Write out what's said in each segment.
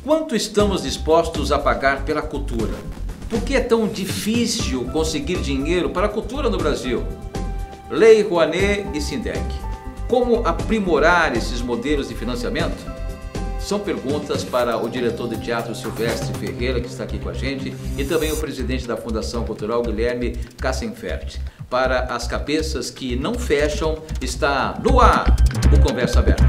Quanto estamos dispostos a pagar pela cultura? Por que é tão difícil conseguir dinheiro para a cultura no Brasil? Lei Rouanet e Sindec. Como aprimorar esses modelos de financiamento? São perguntas para o diretor de teatro Silvestre Ferreira, que está aqui com a gente, e também o presidente da Fundação Cultural, Guilherme Kassenfeld. Para as cabeças que não fecham, está no ar o Conversa Aberta.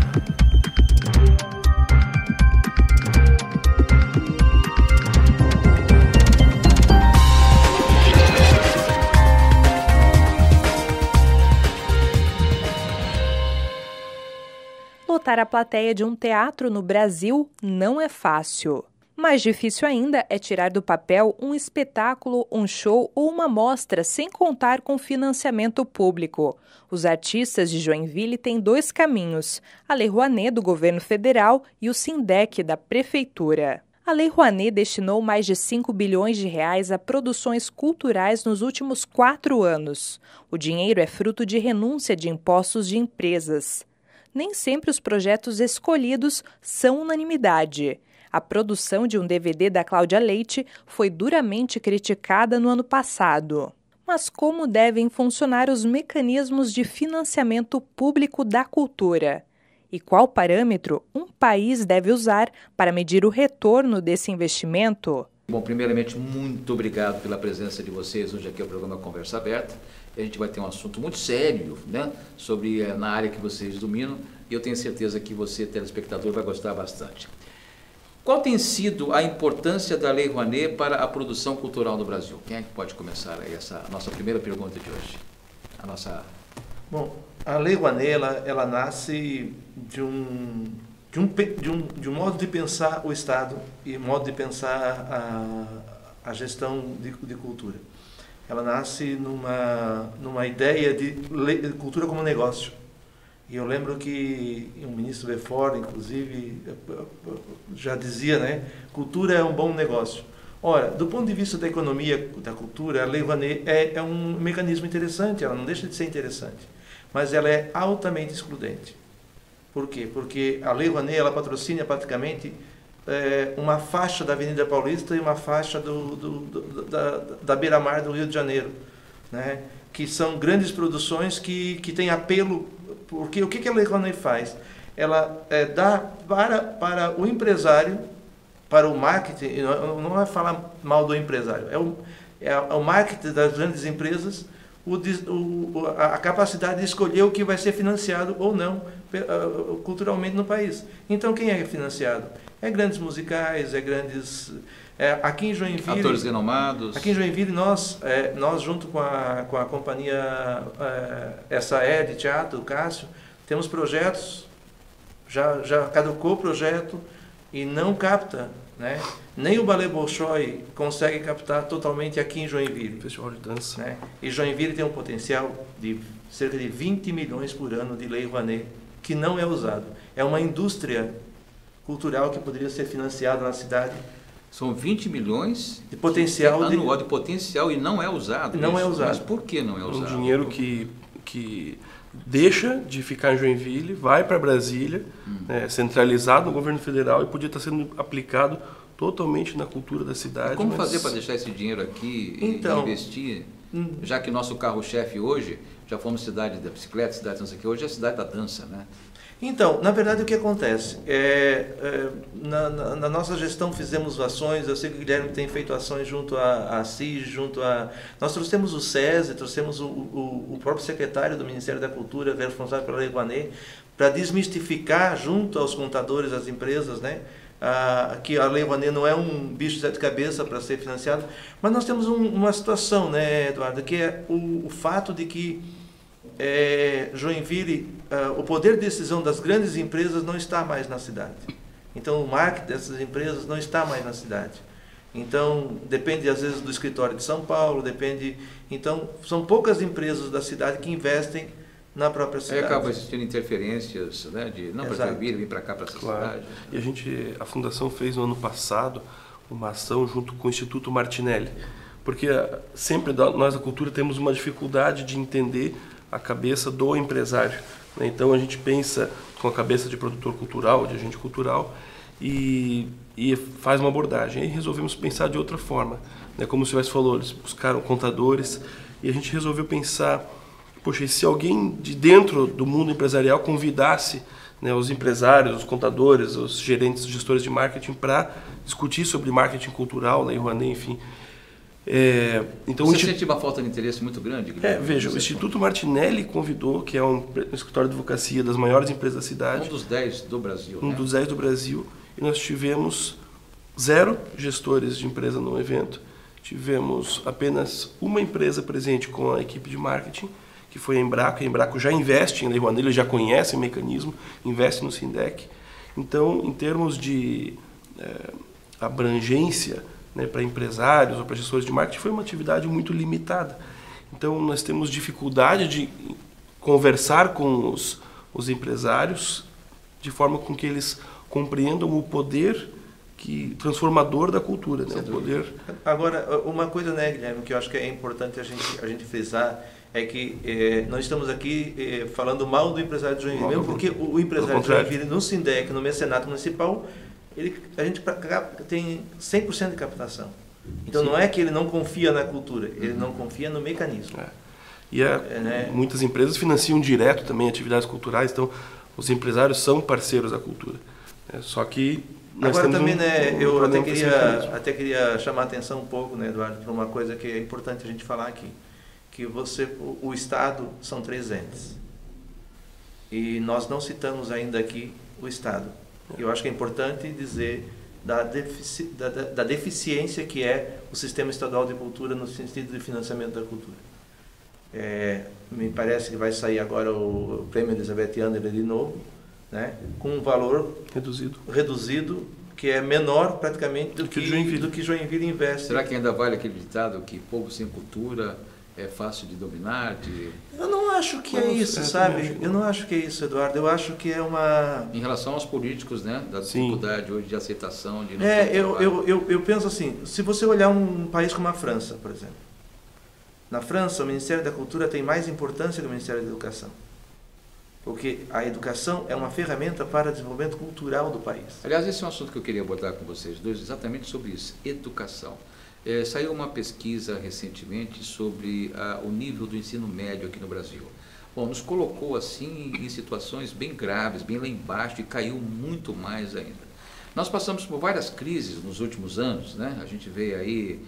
Lotar a plateia de um teatro no Brasil não é fácil. Mais difícil ainda é tirar do papel um espetáculo, um show ou uma mostra sem contar com financiamento público. Os artistas de Joinville têm dois caminhos: a Lei Rouanet do governo federal e o Sindec da prefeitura. A Lei Rouanet destinou mais de 5 bilhões de reais a produções culturais nos últimos 4 anos. O dinheiro é fruto de renúncia de impostos de empresas. Nem sempre os projetos escolhidos são unanimidade. A produção de um DVD da Cláudia Leite foi duramente criticada no ano passado. Mas como devem funcionar os mecanismos de financiamento público da cultura? E qual parâmetro um país deve usar para medir o retorno desse investimento? Bom, primeiramente, muito obrigado pela presença de vocês hoje aqui no programa Conversa Aberta. A gente vai ter um assunto muito sério, né, na área que vocês dominam, e eu tenho certeza que você, telespectador, vai gostar bastante. Qual tem sido a importância da Lei Rouanet para a produção cultural no Brasil? Quem é que pode começar aí essa nossa primeira pergunta de hoje? Bom, a Lei Rouanet, ela nasce de um modo de pensar o Estado e modo de pensar a gestão de cultura. Ela nasce numa ideia de cultura como negócio. E eu lembro que o ministro Beaufort, inclusive, já dizia, né, cultura é um bom negócio. Ora, do ponto de vista da economia da cultura, a Lei Rouanet é um mecanismo interessante, ela não deixa de ser interessante, mas ela é altamente excludente. Por quê? Porque a Lei Rouanet, ela patrocina praticamente uma faixa da Avenida Paulista e uma faixa da beira-mar do Rio de Janeiro, né? Que são grandes produções que têm apelo, porque o que a Lei Rouanet faz? Ela dá para o empresário, para o marketing, não é falar mal do empresário, é o marketing das grandes empresas, a capacidade de escolher o que vai ser financiado ou não culturalmente no país. Então, quem é financiado? É grandes musicais, aqui em Joinville, atores renomados. Aqui em Joinville, nós junto com a companhia SAE de teatro, o Cássio, temos projetos, já caducou o projeto e não capta, né? Nem o Ballet Bolshoi consegue captar totalmente aqui em Joinville. Festival de dança. Né? E Joinville tem um potencial de cerca de 20 milhões por ano de Lei Rouanet, que não é usado. É uma indústria cultural que poderia ser financiada na cidade. São 20 milhões de potencial anual de potencial e não é usado. Não é usado. Mas por que não é usado? Um dinheiro que deixa de ficar em Joinville, vai para Brasília, centralizado no governo federal e podia estar sendo aplicado totalmente na cultura da cidade. E como fazer para deixar esse dinheiro aqui e investir? Já que nosso carro-chefe hoje, já fomos cidade da bicicleta, cidade não sei o que, hoje é a cidade da dança, né? Então, na verdade, o que acontece? Na nossa gestão fizemos ações, eu sei que o Guilherme tem feito ações junto à CIG, nós trouxemos o SESI, trouxemos o próprio secretário do Ministério da Cultura, responsável pela Lei Rouanet, para desmistificar junto aos contadores, às empresas, né, que a Lei Rouanet não é um bicho de sete cabeças para ser financiado, mas nós temos uma situação, né, Eduardo, que é o fato de que Joinville, o poder de decisão das grandes empresas não está mais na cidade. Então, o marketing dessas empresas não está mais na cidade. Então, depende às vezes do escritório de São Paulo, então, são poucas empresas da cidade que investem na própria cidade. Aí acaba existindo interferências, né, de não para Joinville, vir para cá, para essa cidade. E a Fundação fez no ano passado uma ação junto com o Instituto Martinelli, porque sempre nós da cultura temos uma dificuldade de entender a cabeça do empresário. né? Então a gente pensa com a cabeça de produtor cultural, de agente cultural, e faz uma abordagem. Aí resolvemos pensar de outra forma, né? Como o Silvestre falou, eles buscaram contadores e a gente resolveu pensar, poxa, e se alguém de dentro do mundo empresarial convidasse, né, os empresários, os contadores, os gerentes, os gestores de marketing para discutir sobre marketing cultural, Lei Rouanet, enfim. Então, você sente uma falta de interesse muito grande? Veja, o Instituto Martinelli convidou, que é um escritório de advocacia das maiores empresas da cidade. Um dos 10 do Brasil. Um dos 10 do Brasil. E nós tivemos 0 gestores de empresa no evento. Tivemos apenas uma empresa presente com a equipe de marketing, que foi a Embraco. A Embraco já investe em Lei Rouanet, ele já conhece o mecanismo, investe no SINDEC. Então, em termos de abrangência, né, para empresários ou para gestores de marketing, foi uma atividade muito limitada. Então, nós temos dificuldade de conversar com os empresários de forma com que eles compreendam o poder transformador da cultura, né? O poder. Agora, uma coisa, né, Guilherme, que eu acho que é importante a gente frisar, é que nós estamos aqui falando mal do empresário de Joinville, mesmo porque o empresário de Joinville, no SINDEC, no mecenato municipal, a gente tem 100% de captação. Então, sim, não é que ele não confia na cultura, ele não confia no mecanismo. E muitas empresas financiam direto também atividades culturais, então os empresários são parceiros da cultura. Só que nós agora também, eu até queria chamar a atenção um pouco, né, Eduardo, para uma coisa que é importante a gente falar aqui, que o Estado são 3 entes. E nós não citamos ainda aqui o Estado. Eu acho que é importante dizer da deficiência que é o sistema estadual de cultura no sentido de financiamento da cultura. Me parece que vai sair agora o Prêmio Elizabeth Anderle de novo, né, com um valor reduzido que é menor praticamente do que Joinville investe. Será que ainda vale aquele ditado que povo sem cultura é fácil de dominar? Eu não acho que é isso, sabe? Eu não acho que é isso, Eduardo. Eu acho que é uma... Em relação aos políticos, né? Da dificuldade hoje de aceitação. De eu penso assim, se você olhar um país como a França, por exemplo. Na França, o Ministério da Cultura tem mais importância que o Ministério da Educação. Porque a educação é uma ferramenta para o desenvolvimento cultural do país. Aliás, esse é um assunto que eu queria abordar com vocês dois, exatamente sobre isso, educação. Saiu uma pesquisa recentemente sobre o nível do ensino médio aqui no Brasil. Bom, nos colocou assim em situações bem graves, bem lá embaixo, e caiu muito mais ainda. Nós passamos por várias crises nos últimos anos, né? A gente vê aí,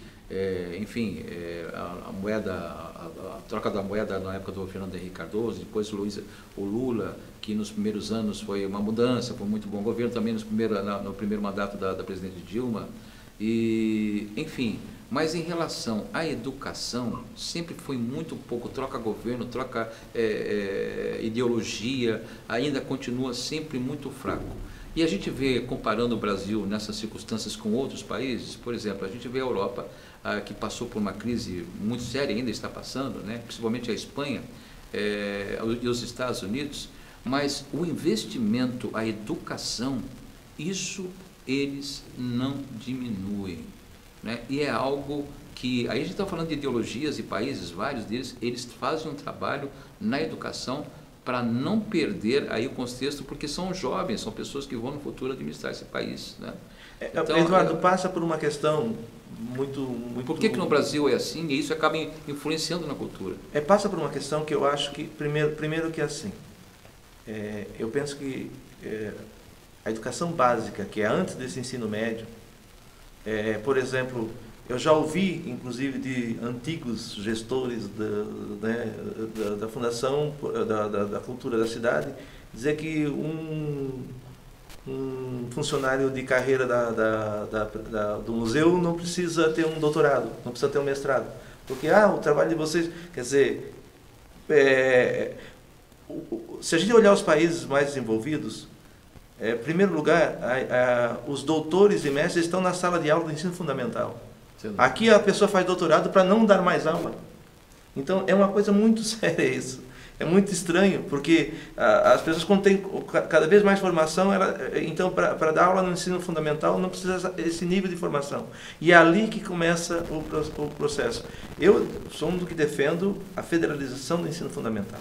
a troca da moeda na época do Fernando Henrique Cardoso, depois o Lula, que nos primeiros anos foi uma mudança, foi muito bom governo, também no primeiro mandato da presidente Dilma. Mas em relação à educação, sempre foi muito pouco, troca governo, troca ideologia, ainda continua sempre muito fraco. E a gente vê, comparando o Brasil nessas circunstâncias com outros países, por exemplo, a gente vê a Europa, que passou por uma crise muito séria, ainda está passando, né? Principalmente a Espanha e os Estados Unidos, mas o investimento, a educação, isso eles não diminuem, né? E é algo que, aí a gente está falando de ideologias e países, vários deles, eles fazem um trabalho na educação para não perder aí o contexto, porque são jovens, são pessoas que vão no futuro administrar esse país, né? Então, Eduardo, passa por uma questão muito... Por que no Brasil é assim e isso acaba influenciando na cultura? Passa por uma questão que eu acho que, primeiro que é assim, eu penso que a educação básica, que é antes desse ensino médio, por exemplo, eu já ouvi, inclusive, de antigos gestores da Fundação da Cultura da cidade, dizer que um funcionário de carreira do museu não precisa ter um doutorado, não precisa ter um mestrado. Porque o trabalho de vocês... Quer dizer, se a gente olhar os países mais desenvolvidos, em primeiro lugar, os doutores e mestres estão na sala de aula do ensino fundamental. Aqui a pessoa faz doutorado para não dar mais aula. Então é uma coisa muito séria isso. É muito estranho, porque as pessoas, quando têm cada vez mais formação, então para dar aula no ensino fundamental não precisa esse nível de formação. E é ali que começa o processo. Eu sou um do que defendo a federalização do ensino fundamental.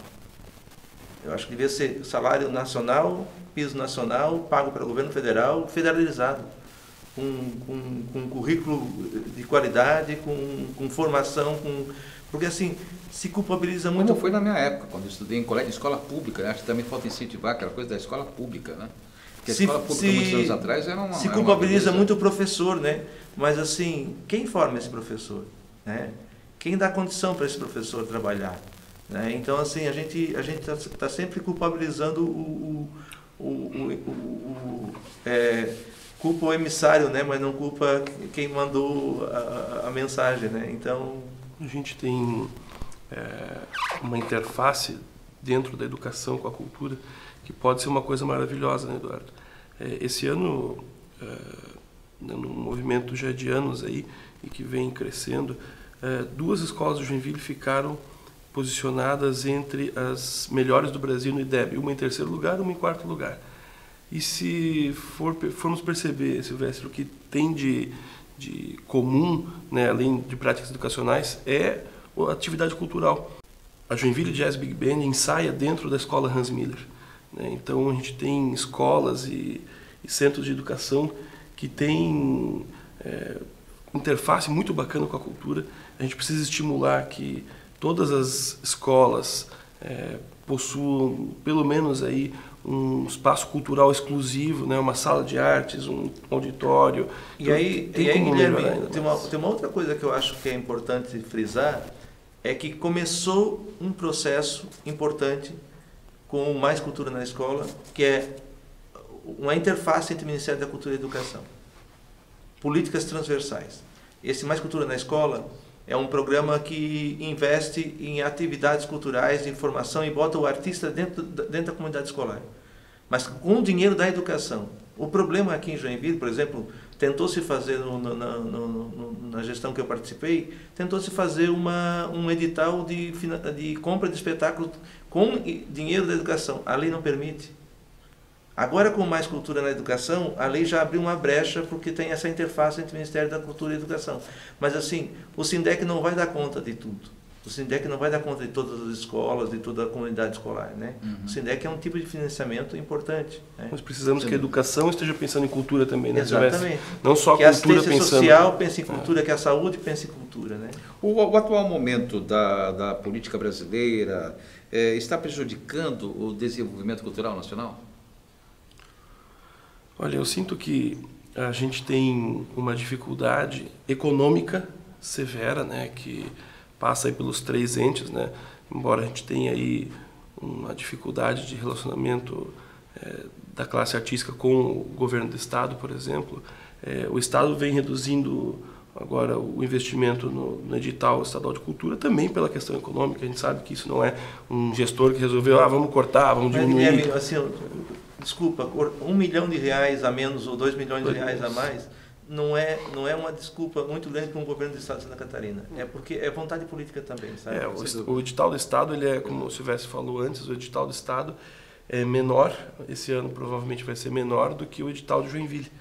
Eu acho que devia ser salário nacional, piso nacional, pago pelo governo federal, federalizado, com currículo de qualidade, com formação, porque assim, se culpabiliza muito. Como foi na minha época, quando eu estudei em escola pública, né? Acho que também falta incentivar aquela coisa da escola pública, né? Porque a escola pública, muitos anos atrás, era uma... Se culpabiliza muito o professor, né? Mas assim, quem forma esse professor? Né? Quem dá condição para esse professor trabalhar? Né? Então, assim, a gente está sempre culpabilizando culpa o emissário, né? Mas não culpa quem mandou a mensagem, né? Então... A gente tem uma interface dentro da educação com a cultura que pode ser uma coisa maravilhosa, né, Eduardo? Esse ano, num movimento já de anos aí, e que vem crescendo, 2 escolas de Joinville ficaram posicionadas entre as melhores do Brasil no IDEB, uma em 3º lugar, uma em 4º lugar. E se formos perceber, Silvestre, o que tem de comum, né, além de práticas educacionais, é a atividade cultural. A Joinville Jazz Big Band ensaia dentro da escola Hans Miller, né? Então a gente tem escolas e centros de educação que têm interface muito bacana com a cultura. A gente precisa estimular que todas as escolas possuam pelo menos aí um espaço cultural exclusivo, né, uma sala de artes, um auditório. E aí Guilherme, tem uma outra coisa que eu acho que é importante frisar, é que começou um processo importante com Mais Cultura na Escola, que é uma interface entre o Ministério da Cultura e Educação. Políticas transversais. Esse Mais Cultura na Escola é um programa que investe em atividades culturais, de formação, e bota o artista dentro da comunidade escolar. Mas com o dinheiro da educação. O problema aqui em Joinville, por exemplo, tentou-se fazer, na gestão que eu participei, tentou-se fazer um edital de compra de espetáculos com dinheiro da educação. A lei não permite. Agora, com Mais Cultura na Educação, a lei já abriu uma brecha, porque tem essa interface entre o Ministério da Cultura e Educação. Mas, assim, o SINDEC não vai dar conta de tudo. O SINDEC não vai dar conta de todas as escolas, de toda a comunidade escolar, né? Uhum. O SINDEC é um tipo de financiamento importante, né? Nós precisamos que a educação esteja pensando em cultura também, né? Exatamente. Não só a cultura pensando... Que a assistência social pense em cultura, que a saúde pense em cultura, né? O atual momento da política brasileira está prejudicando o desenvolvimento cultural nacional? Olha, eu sinto que a gente tem uma dificuldade econômica severa, né, que passa aí pelos 3 entes, né, embora a gente tenha aí uma dificuldade de relacionamento da classe artística com o governo do Estado, por exemplo. O Estado vem reduzindo agora o investimento no edital estadual de cultura, também pela questão econômica. A gente sabe que isso não é um gestor que resolveu, vamos cortar, vamos diminuir. Guilherme, assim, desculpa, R$1 milhão a menos ou R$2 milhões a mais não é uma desculpa muito grande para um governo do Estado de Santa Catarina. É porque é vontade política também, sabe? O edital do Estado, ele é, como o Silvestre falou antes, o edital do Estado é menor, esse ano provavelmente vai ser menor do que o edital de Joinville,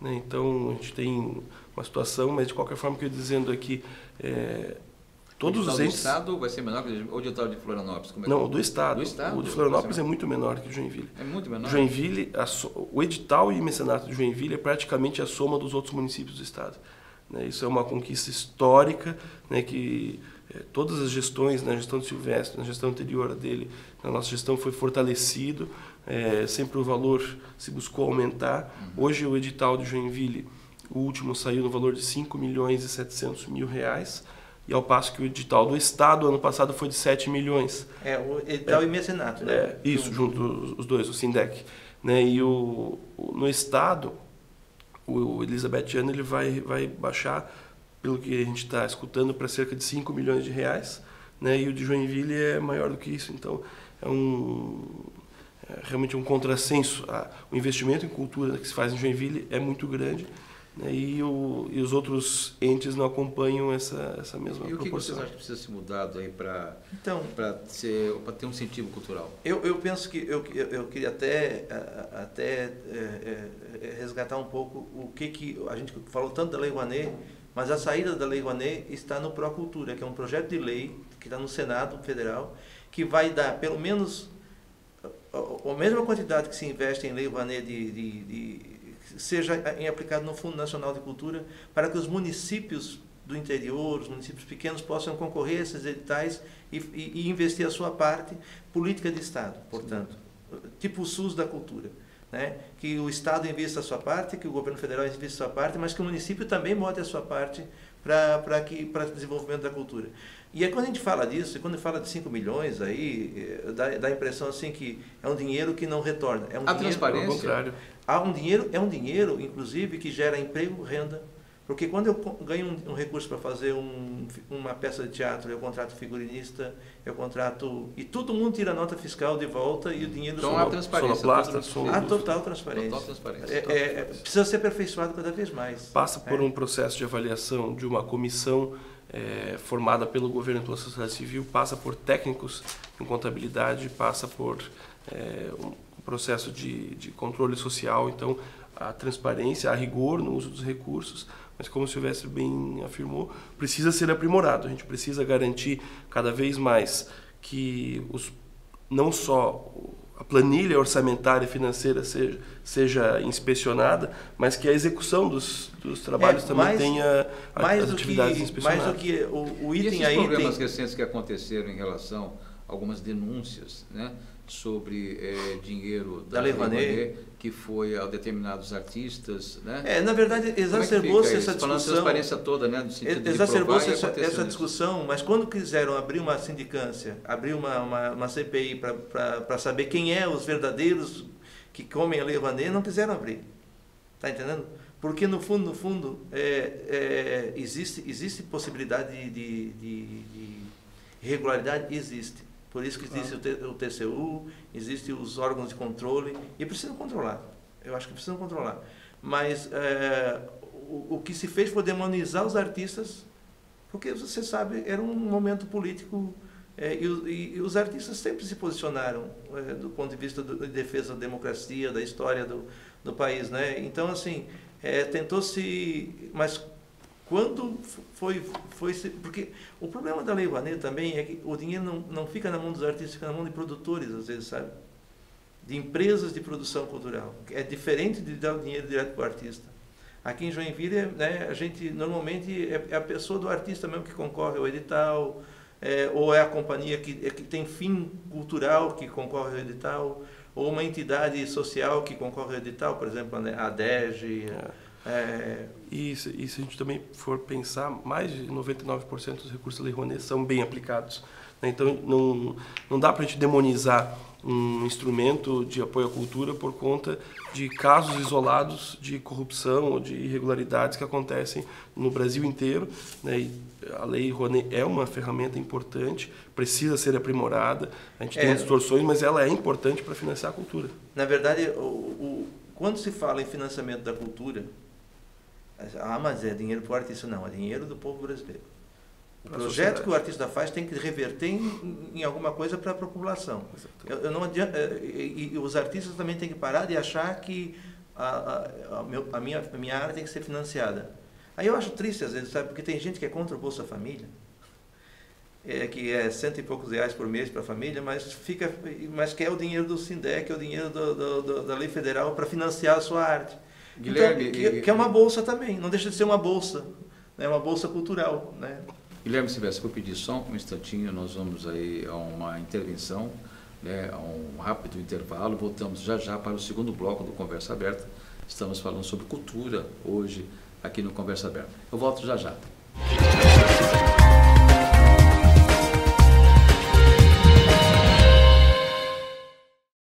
né? Então a gente tem uma situação, mas de qualquer forma o que eu estou dizendo aqui todos os entes... O edital do Estado vai ser menor que o edital de Florianópolis? Como é não, o do Estado. O de Florianópolis é muito menor que o de Joinville. É muito menor? Joinville, o edital e mecenato de Joinville é praticamente a soma dos outros municípios do Estado, né? Isso é uma conquista histórica, né, que todas as gestões, na gestão do Silvestre, na gestão anterior dele, na nossa gestão foi fortalecido, sempre o valor se buscou aumentar. Uhum. Hoje o edital de Joinville, o último saiu no valor de R$5.700.000, e ao passo que o edital do Estado, ano passado, foi de 7 milhões. O edital e mecenato, né? Isso, junto os dois, o SINDEC. Né? E no Estado, o Elizabethiano ele vai baixar, pelo que a gente está escutando, para cerca de R$5 milhões, né? E o de Joinville é maior do que isso. Então, realmente um contrassenso. O investimento em cultura que se faz em Joinville é muito grande, né? E os outros entes não acompanham essa mesma proporção. E o que vocês acham que precisa ser mudado aí para ter um incentivo cultural? Eu penso que eu queria até resgatar um pouco o que a gente falou tanto da Lei Rouanet, mas a saída da Lei Rouanet está no Procultura, que é um projeto de lei que está no Senado Federal, que vai dar pelo menos a mesma quantidade que se investe em Lei Rouanet seja aplicado no Fundo Nacional de Cultura, para que os municípios do interior, os municípios pequenos, possam concorrer a esses editais e investir a sua parte, política de Estado, portanto, tipo o SUS da cultura. Né? Que o Estado invista a sua parte, que o governo federal invista a sua parte, mas que o município também bote a sua parte para o desenvolvimento da cultura. E aí, quando a gente fala disso, quando fala de 5 milhões, aí dá a impressão assim que é um dinheiro que não retorna. É um dinheiro, transparência. Ao contrário. É um dinheiro, inclusive, que gera emprego, renda. Porque quando eu ganho um recurso para fazer uma peça de teatro, eu contrato figurinista, eu contrato... E todo mundo tira a nota fiscal de volta e o dinheiro... Então há transparência. Há total transparência. Total transparência. Precisa ser aperfeiçoado cada vez mais. Passa por um processo de avaliação de uma comissão formada pelo governo e pela sociedade civil, passa por técnicos em contabilidade, passa por um processo de controle social. Então, a transparência, a rigor no uso dos recursos, mas como o Silvestre bem afirmou, precisa ser aprimorado. A gente precisa garantir cada vez mais que não só a planilha orçamentária e financeira seja inspecionada, mas que a execução dos trabalhos também tenha as atividades inspecionadas. Mais do que o item aí... E esses problemas recentes que aconteceram em relação a algumas denúncias, né, sobre dinheiro da Lei Rouanet, que foi a determinados artistas, né? Na verdade, exacerbou-se essa discussão. Falando transparência toda, né, no sentido de exacerbou-se essa discussão, mas quando quiseram abrir uma sindicância, abrir uma CPI para saber quem é os verdadeiros que comem a Lei Rouanet, não quiseram abrir. Está entendendo? Porque, no fundo, existe possibilidade de irregularidade, existe. Por isso que existe o TCU, existem os órgãos de controle, e precisam controlar. Eu acho que precisam controlar. Mas o que se fez foi demonizar os artistas, porque, você sabe, era um momento político, e os artistas sempre se posicionaram do ponto de vista de defesa da democracia, da história do país. Né? Então, assim, tentou-se... Mas quando foi... Porque o problema da Lei Rouanet também é que o dinheiro não fica na mão dos artistas, fica na mão de produtores, às vezes, sabe? De empresas de produção cultural. É diferente de dar o dinheiro direto para o artista. Aqui em Joinville, né, a gente normalmente é a pessoa do artista mesmo que concorre ao edital, ou é a companhia que tem fim cultural que concorre ao edital, ou uma entidade social que concorre ao edital, por exemplo, a ADEG. E se a gente também for pensar, mais de 99% dos recursos da Lei Rouanet são bem aplicados. Né? Então, não dá para a gente demonizar um instrumento de apoio à cultura por conta de casos isolados de corrupção ou de irregularidades que acontecem no Brasil inteiro. Né? E a Lei Rouanet é uma ferramenta importante, precisa ser aprimorada. A gente tem distorções, mas ela é importante para financiar a cultura. Na verdade, quando se fala em financiamento da cultura, mas é dinheiro para o artista. Não, é dinheiro do povo brasileiro. O projeto que o artista faz tem que reverter em alguma coisa para a população. Eu não adianta, e os artistas também têm que parar de achar que a minha área tem que ser financiada. Aí eu acho triste às vezes, sabe? Porque tem gente que é contra o Bolsa Família, que é R$100 e poucos por mês para a família, mas quer o dinheiro do SINDEC, o dinheiro da lei federal para financiar a sua arte. Guilherme, então, que é uma bolsa também, não deixa de ser uma bolsa, né? Uma bolsa cultural, né? Guilherme Silvestre, vou pedir só um instantinho, nós vamos aí a uma intervenção, né, a um rápido intervalo, voltamos já para o segundo bloco do Conversa Aberta. Estamos falando sobre cultura hoje aqui no Conversa Aberta. Eu volto já.